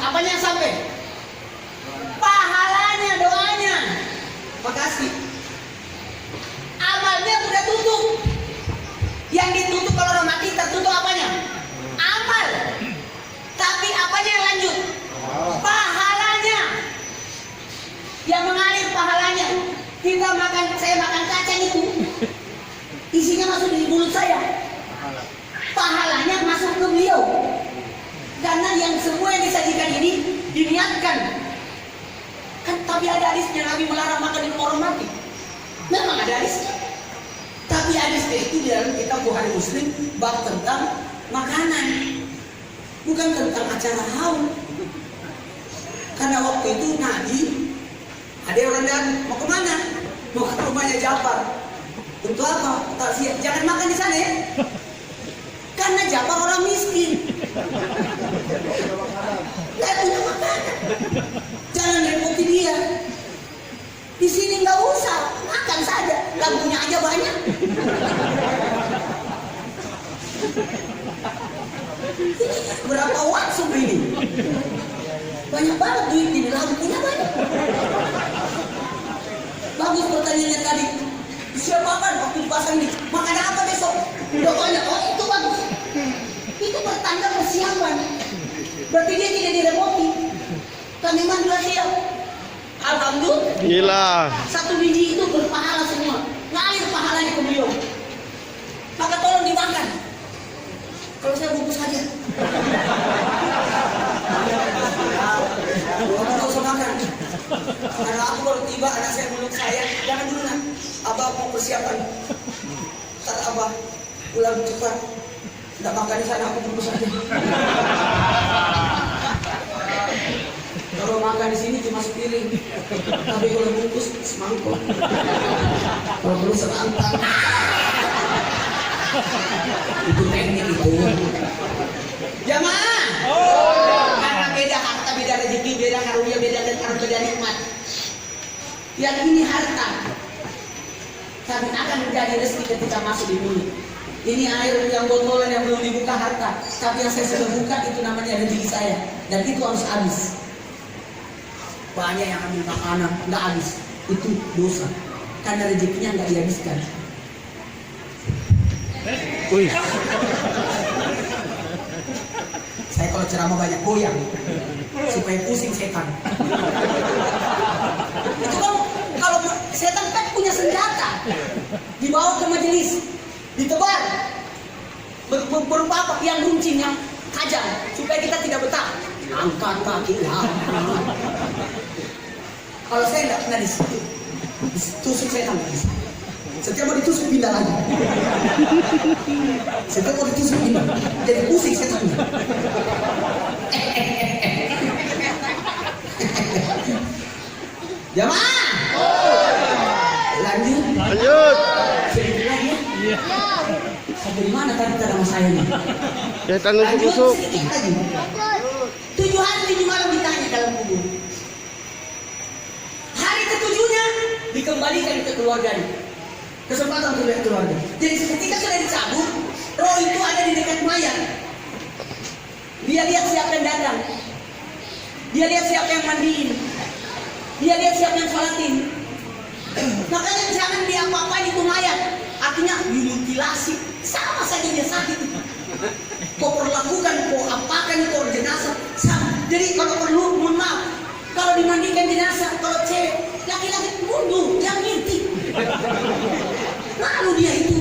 Apanya sampai? Pahalanya, doanya. Makasih. Amalnya udah tutup. Yang ditutup kalau orang mati tertutup apanya? Amal. Tapi apanya yang lanjut? Pahalanya. Yang mengalir pahalanya. Kita makan, saya makan kacang itu. Isinya masuk di mulut saya. Pahalanya masuk ke beliau. Karena yang semua yang disajikan ini diniatkan. Kan tapi ada hadisnya Nabi melarang makan di orang mati. Memang ada hadisnya. Tapi hadisnya itu di dalam kitab Bukhari Muslim bab tentang makanan, bukan tentang acara haul. Karena waktu itu Nabi ada orang datang, mau kemana? Mau ke rumahnya Ja'far. Untuk apa? Takziah. Jangan makan di sana ya. Karena Ja'far orang miskin. Nggak punya makanan. Jangan repoti dia. Di sini nggak usah, makan saja. Lampunya aja banyak. Berapa watt sumber ini? Banyak banget duit ini, lampunya banyak. Bagus pertanyaannya tadi. Siapa kan waktu di pasar ini? Makan apa besok? Udah banyak. Oh itu bagus. Itu pertanda persiapan. Berarti dia tidak direpoti. Kan memang sudah siap. Alhamdulillah. Gila. Satu biji itu berpahala semua. Ngalir pahalanya ke beliau. Maka tolong dimakan. Kalau saya bungkus aja. Aku nggak usah makan. Karena aku baru tiba, anak saya meluk saya. Jangan dulu nak. Abah mau persiapan. Ntar abah pulang cepat. Tidak makan di sana, aku bungkus aja. Kalau makan di sini cuma sepiring, tapi kalau bungkus semangkuk. Kalau perlu serantang. Itu teknik itu. Jamaah. Karena beda harta, beda rezeki, beda karunia, beda dan beda nikmat. Yang ini harta, tapi akan menjadi rezeki ketika masuk di mulut. Ini air yang botolan yang belum dibuka harta, tapi yang saya sudah buka itu namanya rezeki saya, dan itu harus habis. Banyak yang ambil makanan nggak habis, itu dosa karena rezekinya nggak dihabiskan. Wih. Saya kalau kalau ceramah banyak goyang supaya pusing setan. Itu kan kalau setan kan punya senjata, dibawa ke majelis, ditebar berupa apa? Yang runcing, yang tajam, supaya kita tidak betah. Angkat kaki lah. Kalau saya tidak pernah ditusuk setan. Setiap mau ditusuk pindah lagi. Setiap mau ditusuk pindah. Jadi pusing setannya. Jamaah. Lanjut. Sedikit lagi ya. Iya. Sampai di mana tadi sama saya nih? Setan Lanjut nusuk-nusuk. sedikit lagi. 7 hari 7 malam ditanya dalam kubur. Hari ketujuhnya dikembalikan ke keluarganya. Kesempatan untuk lihat keluarga. Jadi ketika sudah dicabut, roh itu ada di dekat mayat. Dia lihat siapa yang datang. Dia lihat siapa yang mandiin. Dia lihat siapa yang sholatin. Makanya jangan diapa-apain itu mayat. Artinya dimutilasi. Sama saja dia sakit. Kau perlakukan, kau apakan itu orang jenazah. Sama. Jadi kalau perlu, mohon maaf. Kalau dimandikan jenazah, kalau cewek, laki-laki mundur, jangan ngintip. Malu dia itu.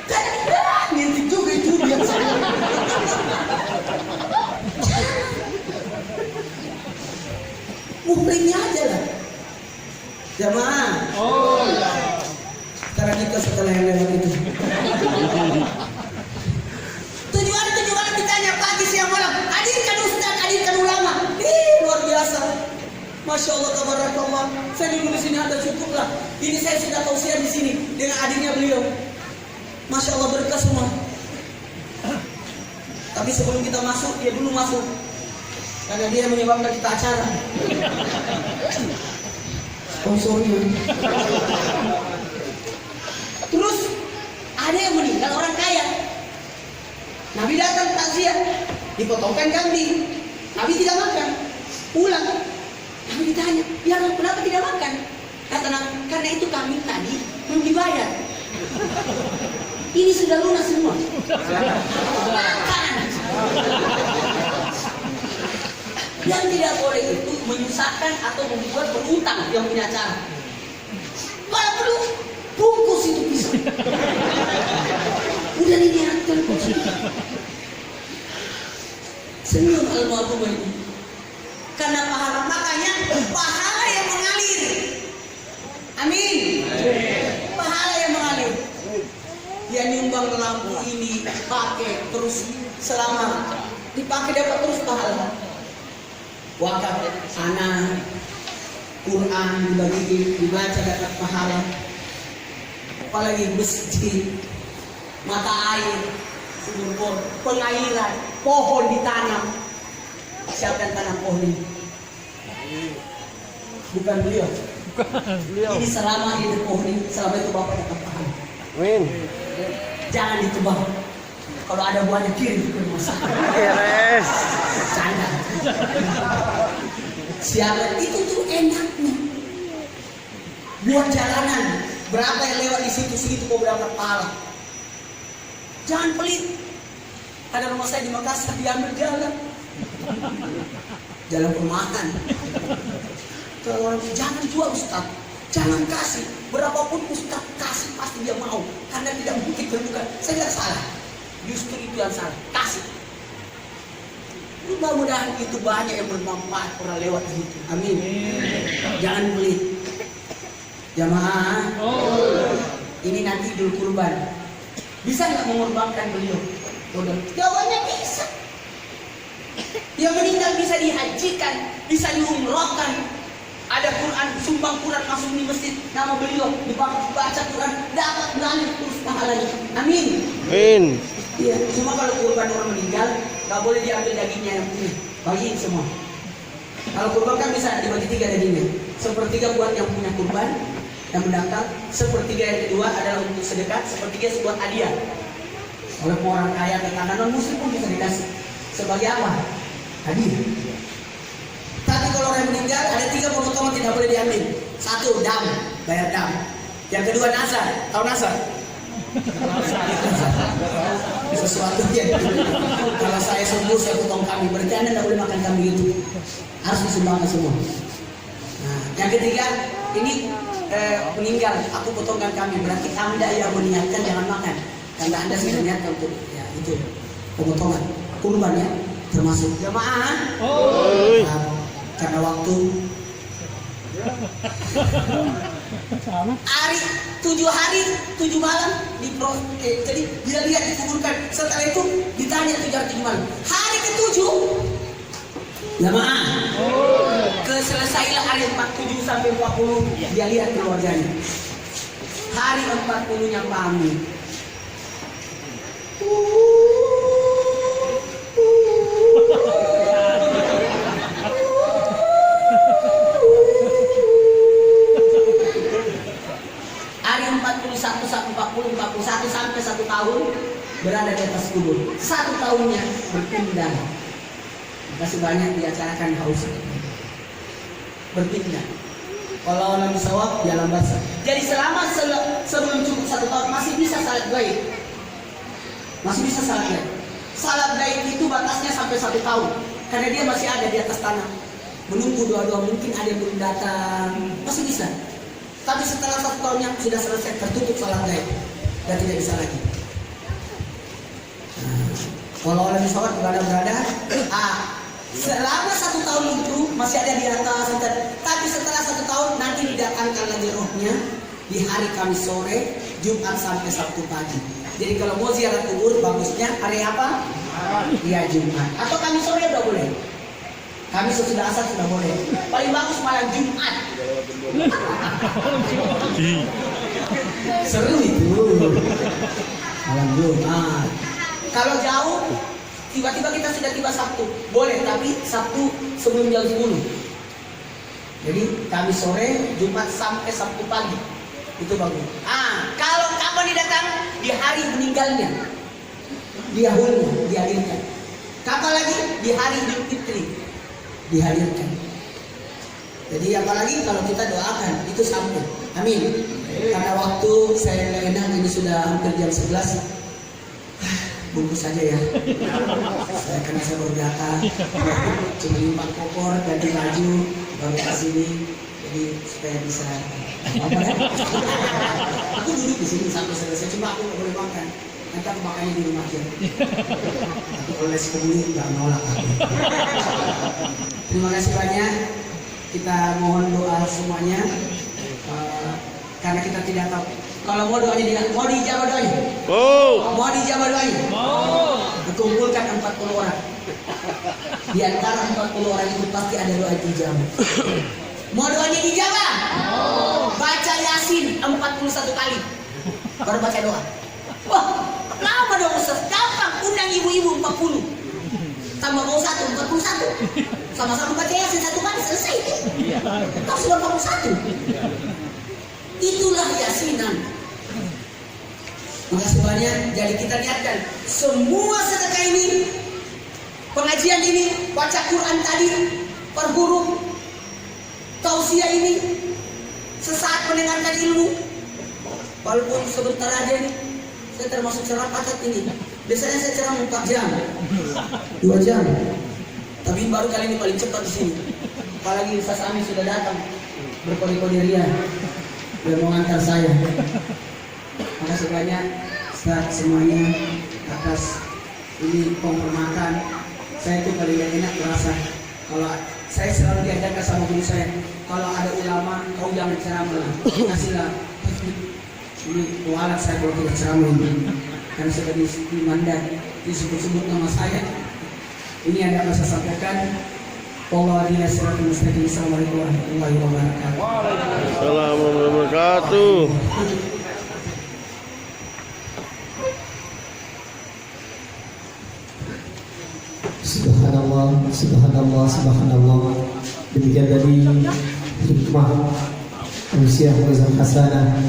Karena ngintip juga itu biasa. Mukanya aja lah. Jamaah. Oh ya. Sekarang kita setelah yang lewat itu. Tujuan ditanya pagi siang malam. Hadirkan ustaz, hadirkan ulama. Luar biasa. Masya Allah, tabarakallah. Saya dulu di sini ada cukuplah. Ini saya sudah tausiah di sini dengan hadirnya beliau. Masya Allah, berkah semua. Tapi sebelum kita masuk, dia dulu masuk. Karena dia menyebabkan kita acara. Sponsornya. Terus ada yang meninggal orang kaya. Nabi datang takziah, dipotongkan kambing. Nabi tidak makan, pulang. Nabi ditanya, ya kenapa tidak makan? Kata Nabi, karena itu kambing tadi belum dibayar. Ini sudah lunas semua. Makan. Yang tidak boleh itu menyusahkan atau membuat berutang yang punya acara. Kalau perlu bungkus itu bisa. Udah diniatkan kok. Senyum almarhum ini. Karena pahala, makanya pahala yang mengalir. Amin. Pahala yang mengalir. Dia nyumbang lampu ini pakai terus selama dipakai dapat terus pahala. Wakaf sana, Quran dibagi, dibaca dapat pahala. Apalagi masjid, mata air, sumur, pengairan, pohon ditanam. Siapa yang tanam pohon ini? Bukan beliau. Ini selama hidup pohon ini, selama itu Bapak dapat pahala. Amin. Jangan ditebang. Kalau ada buahnya kirim ke rumah sakit. Beres. Canda. Siapa itu tuh enaknya. Buat jalanan. Berapa yang lewat di situ segitu kau berapa pahala. Jangan pelit. Ada rumah saya di Makassar diambil jalan. Jalan perumahan. Kalau jangan jual Ustaz. Jangan kasih. Berapapun Ustaz kasih pasti dia mau. Karena tidak mungkin berbukan. Saya tidak salah. Justru itu yang salah. Kasih. Mudah-mudahan itu banyak yang bermanfaat orang lewat di situ. Amin. Jangan pelit. Jamaah. Ini nanti Idul Kurban. Bisa nggak mengorbankan beliau? Jawabannya bisa. Yang meninggal bisa dihajikan, bisa diumrohkan. Ada Quran, sumbang Quran masuk di masjid, nama beliau dibaca Quran, dapat mengalir terus pahalanya. Amin. Amin. Iya, cuma kalau kurban orang meninggal, nggak boleh diambil dagingnya yang punya, bagiin semua. Kalau kurban kan bisa dibagi 3 dagingnya. Sepertiga buat yang punya kurban, yang mendangkal. Sepertiga yang kedua adalah untuk sedekah, sepertiga buat hadiah. Oleh orang kaya ke tanah non muslim pun bisa dikasih. Sebagai apa? Hadiah. Tapi kalau orang meninggal ada 3 potongan tidak boleh diambil. 1 dam, bayar dam. Yang kedua nasar, tahu nasar? Sesuatu ya. Kalau saya sembuh saya potong kambing, berarti Anda tidak boleh makan kambing itu. Harus disumbangkan semua. Nah, yang ketiga, ini meninggal, aku potongkan kambing, berarti Anda yang meniatkan jangan makan. Karena Anda sudah niatkan untuk ya itu pemotongan kurban ya, termasuk jamaah. Karena waktu hari 7 hari 7 malam jadi dia lihat dikuburkan. Setelah itu ditanya 7 hari 7 malam. Hari ke-7 jamaah keselesailah hari 47 sampai 40 dia lihat keluarganya. Hari 40-nya pamit. Hari 41 sampai 40, 41 sampai 1 tahun berada di atas kubur. 1 tahunnya berpindah. Masih banyak diacarakan haus. Berpindah. Kalau orang sawab jalan basah. Jadi selama sebelum cukup 1 tahun masih bisa salat gaib. Masih bisa salat gaib. Salat gaib itu batasnya sampai 1 tahun. Karena dia masih ada di atas tanah. Menunggu doa-doa, mungkin ada yang belum datang. Masih bisa. Tapi setelah 1 tahun yang sudah selesai tertutup salat gaib dan tidak bisa lagi. Kalau orang sholat berada, selama 1 tahun itu masih ada di atas. Tapi setelah 1 tahun nanti didatangkan lagi rohnya di hari Kamis sore, Jumat sampai Sabtu pagi. Jadi kalau mau ziarah kubur bagusnya hari apa? Iya Jumat. Atau Kamis sore udah boleh. Kamis sudah asar sudah boleh. Paling bagus malam Jumat. Seru itu. Malam Jumat. Kalau jauh, tiba-tiba kita sudah tiba Sabtu, boleh, tapi Sabtu sebelum jam 10. Jadi Kamis sore, Jumat sampai Sabtu pagi, itu bagus. Kalau kapan didatang di hari meninggalnya, diahulnya, dihadirkan. Kapan lagi di hari Idul Fitri, dihadirkan. Jadi apalagi kalau kita doakan itu sampai. Amin. Karena waktu saya enak ini sudah hampir jam 11. Bungkus saja ya. Saya karena saya baru datang, cuma 4 kopor, ganti baju, baru ke sini, jadi supaya bisa. Aku duduk di sini sampai selesai, cuma aku nggak boleh makan. Nanti aku makannya di rumah aja. Tapi kalau nasi kebuli nggak nolak aku. Terima kasih banyak. Kita mohon doa semuanya, karena kita tidak tahu. Kalau mau doanya mau dijawab doanya. Mau dijawab doanya. Kumpulkan 40 orang. Di antara 40 orang itu pasti ada doa dijawab. Mau doanya dijawab? Baca Yasin 41 kali. Baru baca doa. Wah, lama dong Ustaz. Gampang, undang ibu-ibu 40. Tambah mau 1, 41. Sama-sama baca Yasin 1 kali selesai. Kau sudah 41. Itulah yasinan. Makasih banyak. Jadi kita lihatkan semua sedekah ini, pengajian ini, baca Quran tadi, per huruf, tausiah ini, sesaat mendengarkan ilmu, walaupun sebentar aja nih. Saya termasuk cerah padat ini. Biasanya saya cerah 4 jam, 2 jam. Tapi baru kali ini paling cepat di sini. Apalagi Ustaz Amin sudah datang berkode-kode ria. Dia mau ngantar saya. Makasih banyak Ustaz semuanya atas ini penghormatan. Saya itu paling enak merasa kalau saya selalu diajarkan sama guru saya, kalau ada ulama kau jangan ceramah, kasihlah ini kualat saya kalau tidak ceramah ini. Karena sudah di mandat disebut-sebut nama saya. Ini yang akan saya sampaikan. Assalamualaikum warahmatullahi wabarakatuh. Assalamualaikum warahmatullahi wabarakatuh. Subhanallah, subhanallah, subhanallah. Demikian tadi hikmah manusia Faizal Hasanah.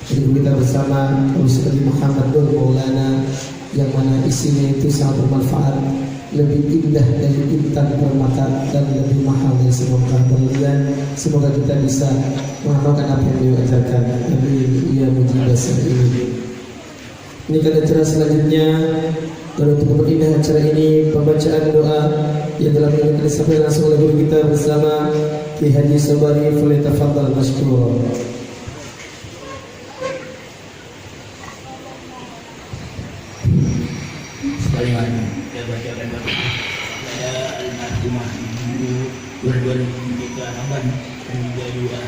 Jadi kita bersama Ustaz Muhammad Nur Maulana yang mana isinya itu sangat bermanfaat, lebih indah dari intan permata dan lebih mahal dari semua berlian. Semoga kita bisa mengamalkan apa yang beliau ajarkan. Amin ya mujibas ini. Ini kan acara selanjutnya. Dan untuk memperindah acara ini, pembacaan doa yang telah disampaikan langsung oleh guru kita bersama Ki Haji Sobari. Falyatafaddal mashkur. Sebagaimana kita bacakan pada almarhumah ibu berdua kita naban dan juga doa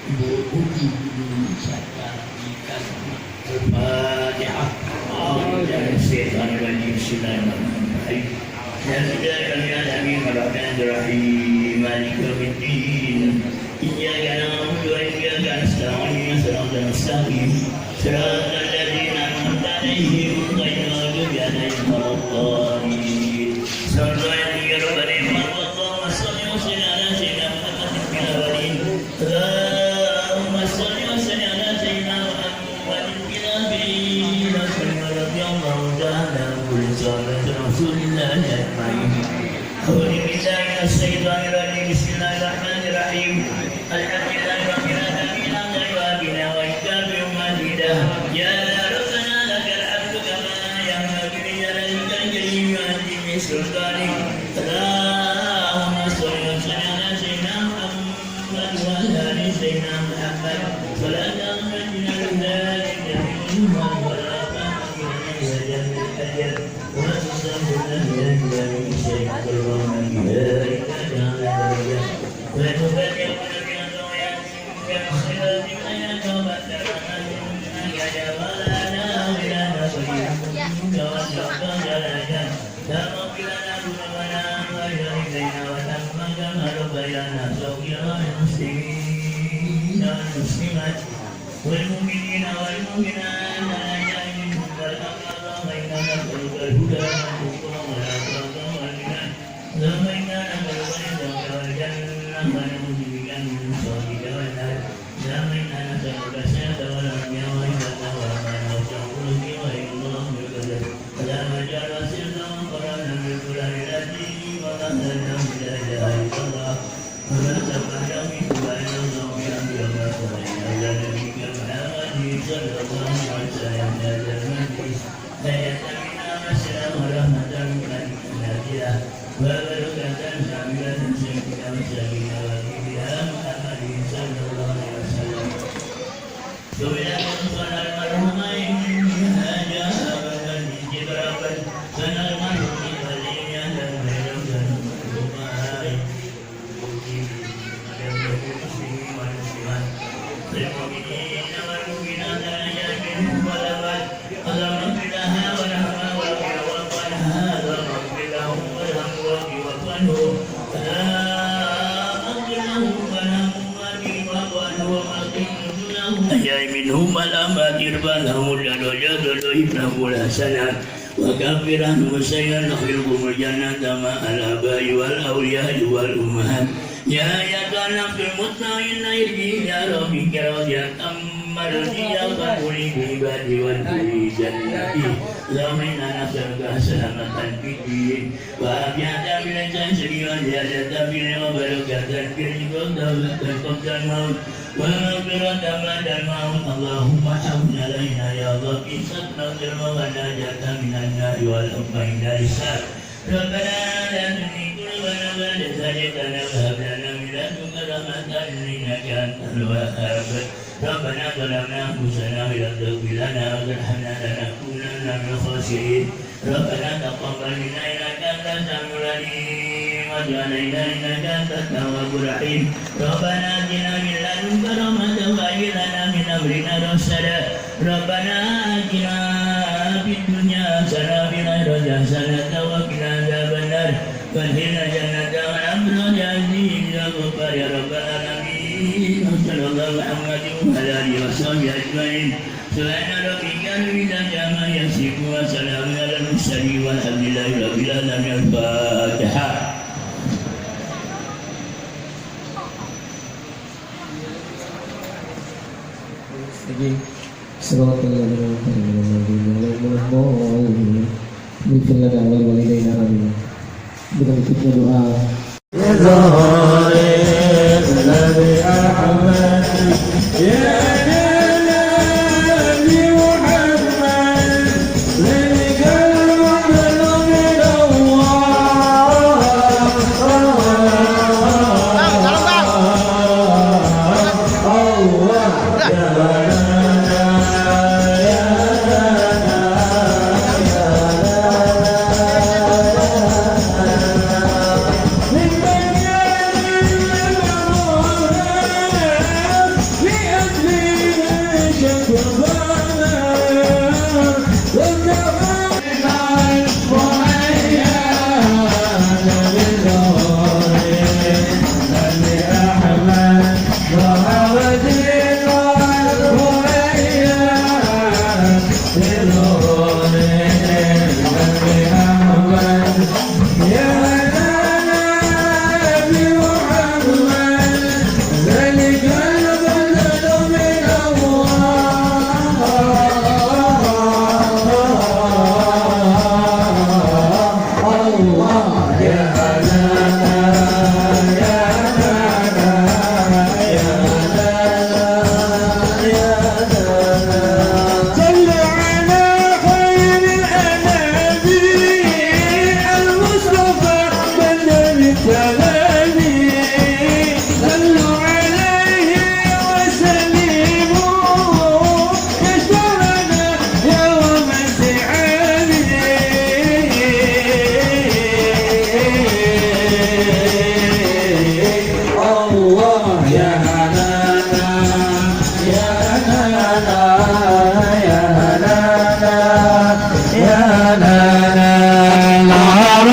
ibu Uki bin Syakar ikan Al-Fatihah. Bismillahirrahmanirrahim. Bismillahirrahmanirrahim. Ya sudah kalian amin Ar-Rahmanir-Rahim Maliki Yaumiddin. Iyyaka na'budu wa iyyaka nasta'in. Shiratal mustaqim. Shiratal ladzina an'amta 'alaihim ghairil maghdubi 'alaihim waladdallin. Sallallahu ya rabbana Allahumma shalli wa sallim ala sayyidina Muhammadin fil awwalin. Allahumma shalli wa sallim ala sayyidina Muhammadin fil akhirin. Radhiyallahu ta'ala an Rasulillahi ajma'in. A'udzu billahi minasy syaithanir rajim. Bismillahirrahmanirrahim. Alhamdulillahi rabbil alamin. Hamdan wa ikabi majidah. Ya rabbana lakal hamdu kama yanbaghi li jalalika al-karim wa azimi sultanik. Allahumma shalli wa sallim ala sayyidina Muhammad wa ala ali sayyidina Muhammad. Salatan tajina lillahi wa والمؤمنين والمؤمنات منهم الأمات ربانهم الدرجات وإبنهم الحسنات وكفر عنهم السيئات نخلقهم الجنة مع الآباء والأولياء والأمهات يا أيها النفس المطمئنة ارجعي إلى ربك راضية مرضية فادخلي في عبادي وادخلي جنتي اللهم إنا نسألك سلامة في الدين وعافية من الجسد وزيادة في العلم وبركة في الرزق وقبض الموت ومغفرة بعد الموت اللهم حول علينا يا ربي ستر الظلم والنجاة من النار والحكم عند الحساب ربنا لا تزغ قلوبنا بعد إذ هديتنا وهب لنا من لدنك رحمة إنك أنت الوهاب ربنا ظلمنا أنفسنا وإن لم تغفر لنا وترحمنا لنكونن من الخاسرين ربنا تقبل منا إنك أنت السميع العليم وتب علينا إنك أنت التواب الرحيم ربنا آتنا من لدنك رحمة وهيئ لنا من أمرنا رشدا ربنا آتنا في الدنيا حسنة وفي الآخرة حسنة وقنا عذاب النار وادخلنا جنة والأبرار عزيز يا غفار يا رب العالمين وصلى الله محمد وعلى آله وصحبه أجمعين سبحان ربك رب العزة عما يصفون وسلام على المرسلين والحمد لله رب العالمين الفاتحة. Dengan ikutnya doa. Ya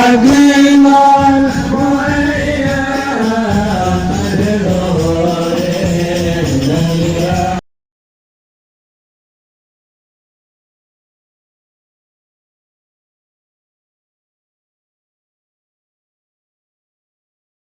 العربي